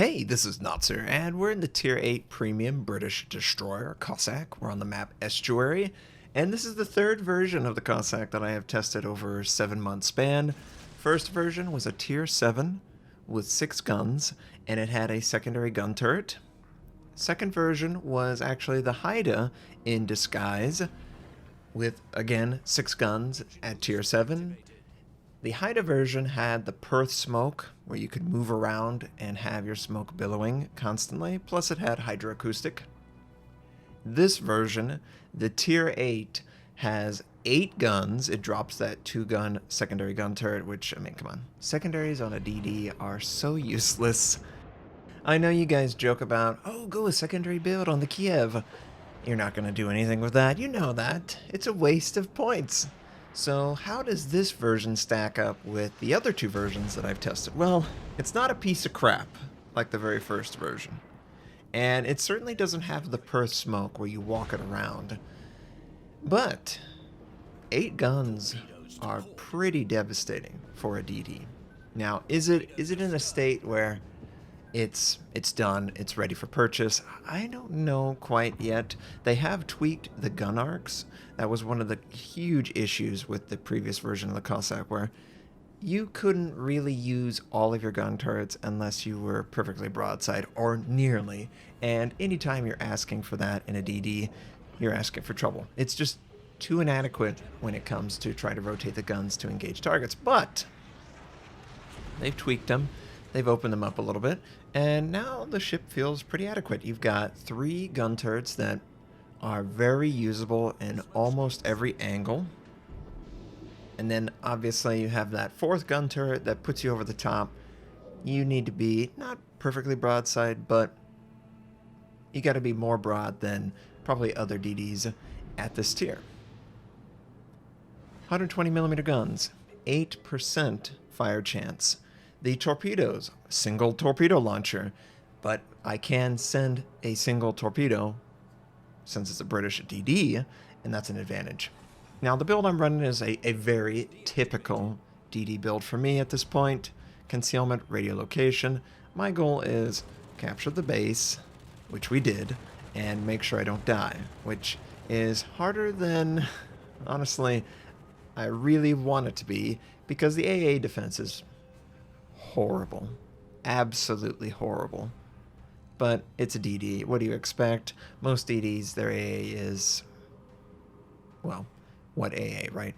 Hey, this is Notser, and we're in the Tier 8 Premium British Destroyer, Cossack. We're on the map Estuary, and this is the third version of the Cossack that I have tested over a 7-month span. First version was a Tier 7 with 6 guns, and it had a secondary gun turret. Second version was actually the Haida in disguise, with, again, 6 guns at Tier 7. The Haida version had the Perth smoke, where you could move around and have your smoke billowing constantly, plus it had hydroacoustic. This version, the Tier 8, has 8 guns. It drops that 2-gun secondary gun turret, which, I mean, come on. Secondaries on a DD are so useless. I know you guys joke about, oh, go a secondary build on the Kiev. You're not going to do anything with that. You know that. It's a waste of points. So how does this version stack up with the other 2 versions that I've tested? Well, it's not a piece of crap like the very first version. And it certainly doesn't have the Perth smoke where you walk it around. But 8 guns are pretty devastating for a DD. Now, is it in a state where it's done, it's ready for purchase? I don't know quite yet. They have tweaked the gun arcs. That was one of the huge issues with the previous version of the Cossack, where you couldn't really use all of your gun turrets unless you were perfectly broadside, or nearly. And anytime you're asking for that in a DD, you're asking for trouble. It's just too inadequate when it comes to trying to rotate the guns to engage targets. But they've tweaked them. They've opened them up a little bit, and now the ship feels pretty adequate. You've got 3 gun turrets that are very usable in almost every angle. And then obviously you have that 4th gun turret that puts you over the top. You need to be not perfectly broadside, but you got to be more broad than probably other DDs at this tier. 120mm guns, 8% fire chance. The torpedoes, single torpedo launcher, but I can send a single torpedo since it's a British DD, and that's an advantage. Now, the build I'm running is a very typical DD build for me at this point. Concealment, radio location. My goal is capture the base, which we did, and make sure I don't die, which is harder than, honestly, I really want it to be, because the AA defense is horrible. Absolutely horrible. But it's a DD. What do you expect? Most DDs, their AA is, well, what AA, right?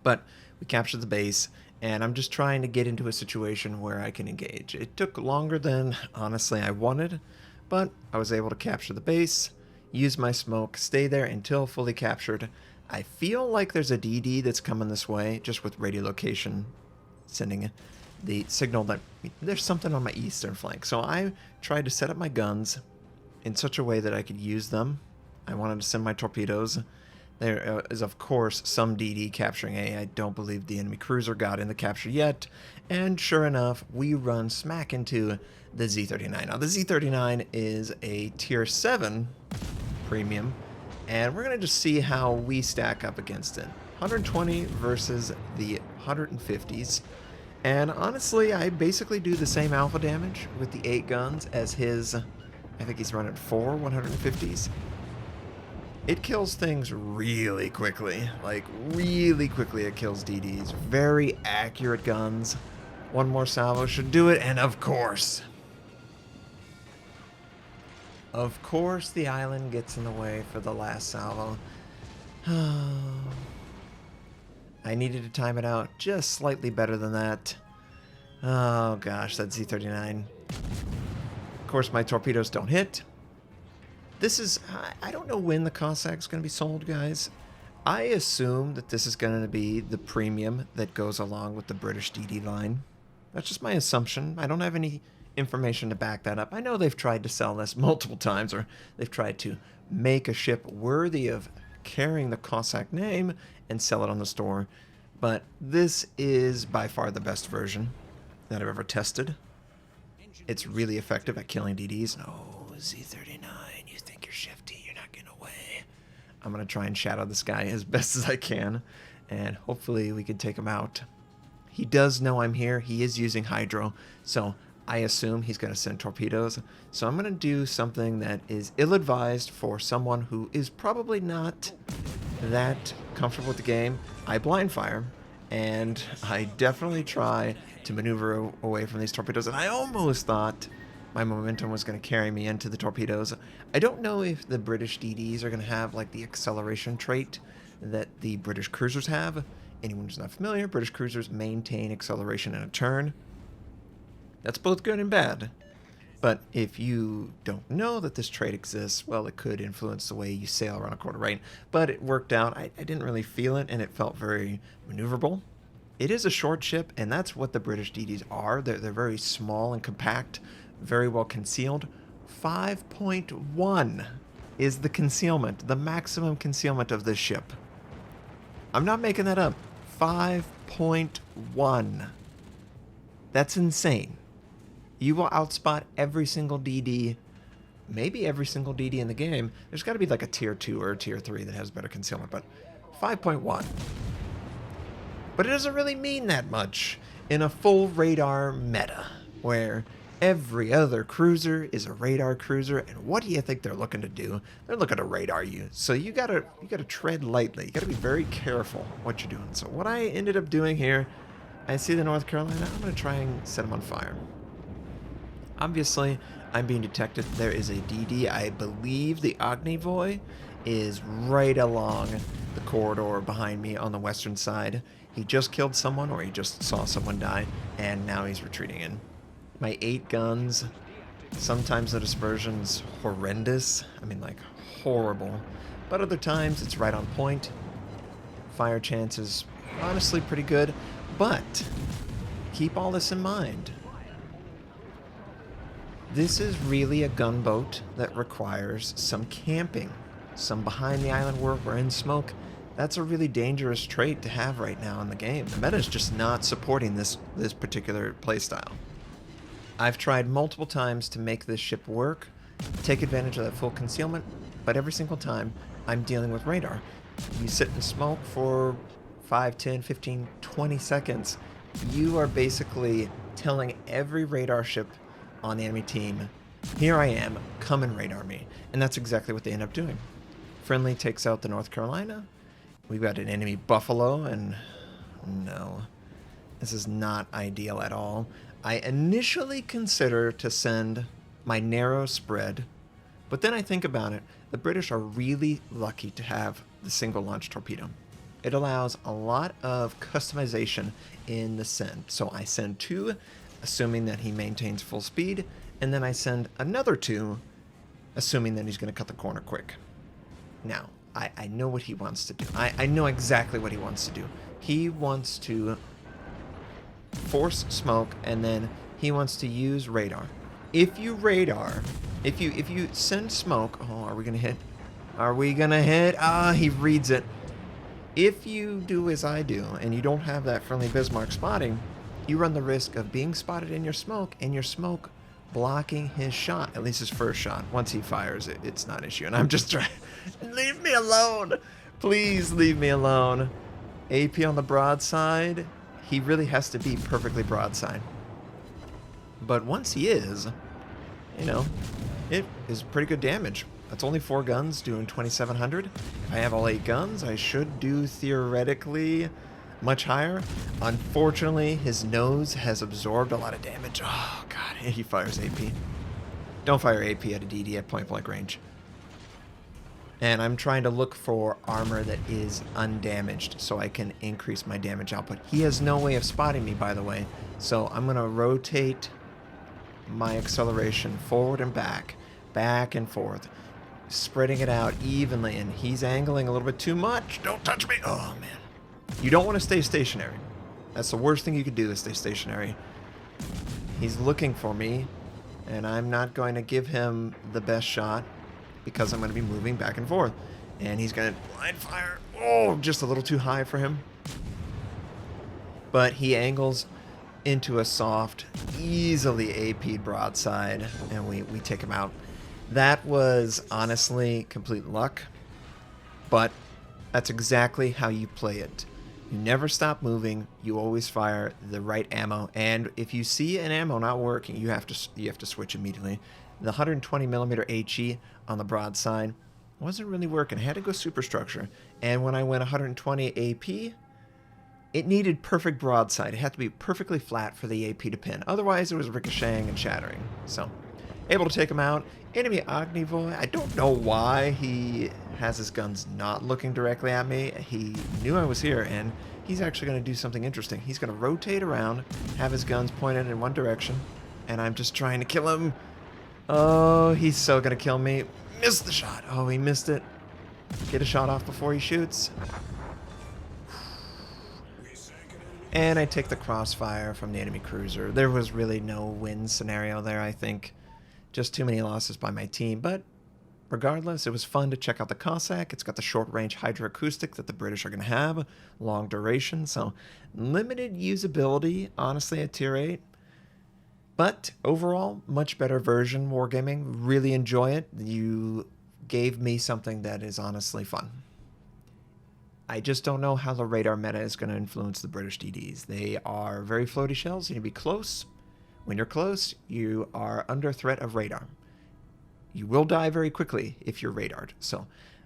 But we captured the base, and I'm just trying to get into a situation where I can engage. It took longer than, honestly, I wanted, but I was able to capture the base, use my smoke, stay there until fully captured. I feel like there's a DD that's coming this way, just with radio location sending the signal that there's something on my eastern flank. So I tried to set up my guns in such a way that I could use them. I wanted to send my torpedoes. There is, of course, some DD capturing A. I don't believe the enemy cruiser got in the capture yet. And sure enough, we run smack into the Z-39. Now, the Z-39 is a Tier 7 premium, and we're going to just see how we stack up against it. 120 versus the 150s. And honestly, I basically do the same alpha damage with the 8 guns as his, I think he's running 4 150s. It kills things really quickly. Like, really quickly it kills DDs. Very accurate guns. One more salvo should do it, and of course, the island gets in the way for the last salvo. I needed to time it out just slightly better than that. Oh gosh, that Z-39. Of course, my torpedoes don't hit. This is, I don't know when the Cossack's going to be sold, guys. I assume that this is going to be the premium that goes along with the British DD line. That's just my assumption. I don't have any information to back that up. I know they've tried to sell this multiple times, or they've tried to make a ship worthy of carrying the Cossack name and sell it on the store, but this is by far the best version that I've ever tested. It's really effective at killing DDs. Oh, Z-39, you think you're shifty, you're not getting away. I'm going to try and shadow this guy as best as I can, and hopefully we can take him out. He does know I'm here. He is using hydro, so I assume he's going to send torpedoes. So I'm going to do something that is ill-advised for someone who is probably not that comfortable with the game. I blind fire, and I definitely try to maneuver away from these torpedoes, and I almost thought my momentum was going to carry me into the torpedoes. I don't know if the British DDs are going to have like the acceleration trait that the British cruisers have. Anyone who's not familiar, British cruisers maintain acceleration in a turn. That's both good and bad. But if you don't know that this trait exists, well, it could influence the way you sail around a quarter, right? But it worked out. I didn't really feel it, and it felt very maneuverable. It is a short ship, and that's what the British DDs are. They're very small and compact, very well concealed. 5.1 is the concealment, the maximum concealment of this ship. I'm not making that up. 5.1. That's insane. You will outspot every single DD, maybe every single DD in the game. There's got to be like a tier 2 or a tier 3 that has better concealment, but 5.1. But it doesn't really mean that much in a full radar meta, where every other cruiser is a radar cruiser, and what do you think they're looking to do? They're looking to radar you. So you gotta tread lightly. You gotta be very careful what you're doing. So what I ended up doing here, I see the North Carolina. I'm gonna try and set them on fire. Obviously, I'm being detected. There is a DD. I believe the Ognivoy is right along the corridor behind me on the western side. He just killed someone, or he just saw someone die, and now he's retreating in. My 8 guns, sometimes the dispersion's horrendous. I mean, like, horrible. But other times, it's right on point. Fire chance is honestly pretty good, but keep all this in mind. This is really a gunboat that requires some camping, some behind the island work or in smoke. That's a really dangerous trait to have right now in the game. The meta is just not supporting this particular playstyle. I've tried multiple times to make this ship work, take advantage of that full concealment, but every single time I'm dealing with radar. You sit in smoke for 5, 10, 15, 20 seconds. You are basically telling every radar ship on the enemy team, here I am, come and radar me. And that's exactly what they end up doing. Friendly takes out the North Carolina. We've got an enemy Buffalo, and no, this is not ideal at all. I initially consider to send my narrow spread, but then I think about it. The British are really lucky to have the single launch torpedo. It allows a lot of customization in the send. So I send 2, assuming that he maintains full speed, and then I send another 2, assuming that he's going to cut the corner quick. Now, I know what he wants to do. I know exactly what he wants to do. He wants to force smoke, and then he wants to use radar. If you radar, if you send smoke, oh, are we going to hit? Are we going to hit? Ah, he reads it. If you do as I do, and you don't have that friendly Bismarck spotting, you run the risk of being spotted in your smoke, and your smoke blocking his shot, at least his first shot. Once he fires it, it's not an issue. And I'm just trying, leave me alone. Please leave me alone. AP on the broadside, he really has to be perfectly broadside. But once he is, you know, it is pretty good damage. That's only 4 guns doing 2,700. If I have all 8 guns, I should do theoretically much higher. Unfortunately, his nose has absorbed a lot of damage. Oh, God, he fires AP. Don't fire AP at a DD at point-blank range. And I'm trying to look for armor that is undamaged so I can increase my damage output. He has no way of spotting me, by the way, so I'm going to rotate my acceleration forward and back and forth, spreading it out evenly, and he's angling a little bit too much. Don't touch me. Oh, man. You don't want to stay stationary. That's the worst thing you could do, is stay stationary. He's looking for me, and I'm not going to give him the best shot because I'm going to be moving back and forth. And he's going to blind fire. Oh, just a little too high for him. But he angles into a soft, easily AP'd broadside, and we take him out. That was honestly complete luck, but that's exactly how you play it. You never stop moving. You always fire the right ammo. And if you see an ammo not working, you have to switch immediately. The 120 millimeter HE on the broadside wasn't really working. I had to go superstructure. And when I went 120 AP, it needed perfect broadside. It had to be perfectly flat for the AP to pin. Otherwise, it was ricocheting and shattering. So, able to take him out. Enemy Ognivoy, I don't know why he has his guns not looking directly at me. He knew I was here, and he's actually going to do something interesting. He's going to rotate around, have his guns pointed in one direction, and I'm just trying to kill him. Oh, he's so going to kill me. Missed the shot. Oh, he missed it. Get a shot off before he shoots. And I take the crossfire from the enemy cruiser. There was really no win scenario there, I think. Just too many losses by my team, but regardless, it was fun to check out the Cossack. It's got the short-range hydroacoustic that the British are going to have, long duration, so limited usability, honestly, at Tier 8. But overall, much better version, Wargaming. Really enjoy it. You gave me something that is honestly fun. I just don't know how the radar meta is going to influence the British DDs. They are very floaty shells. You need to be close. When you're close, you are under threat of radar. You will die very quickly if you're radared. So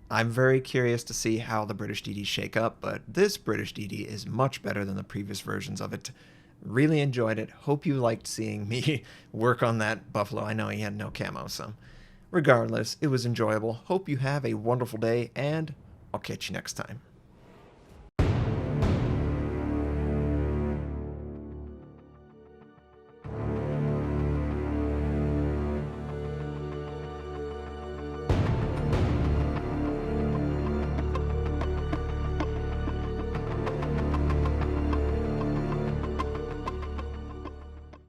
I'm very curious to see how the British DDs shake up, but this British DD is much better than the previous versions of it. Really enjoyed it. Hope you liked seeing me work on that Buffalo. I know he had no camo, so regardless, it was enjoyable. Hope you have a wonderful day, and I'll catch you next time.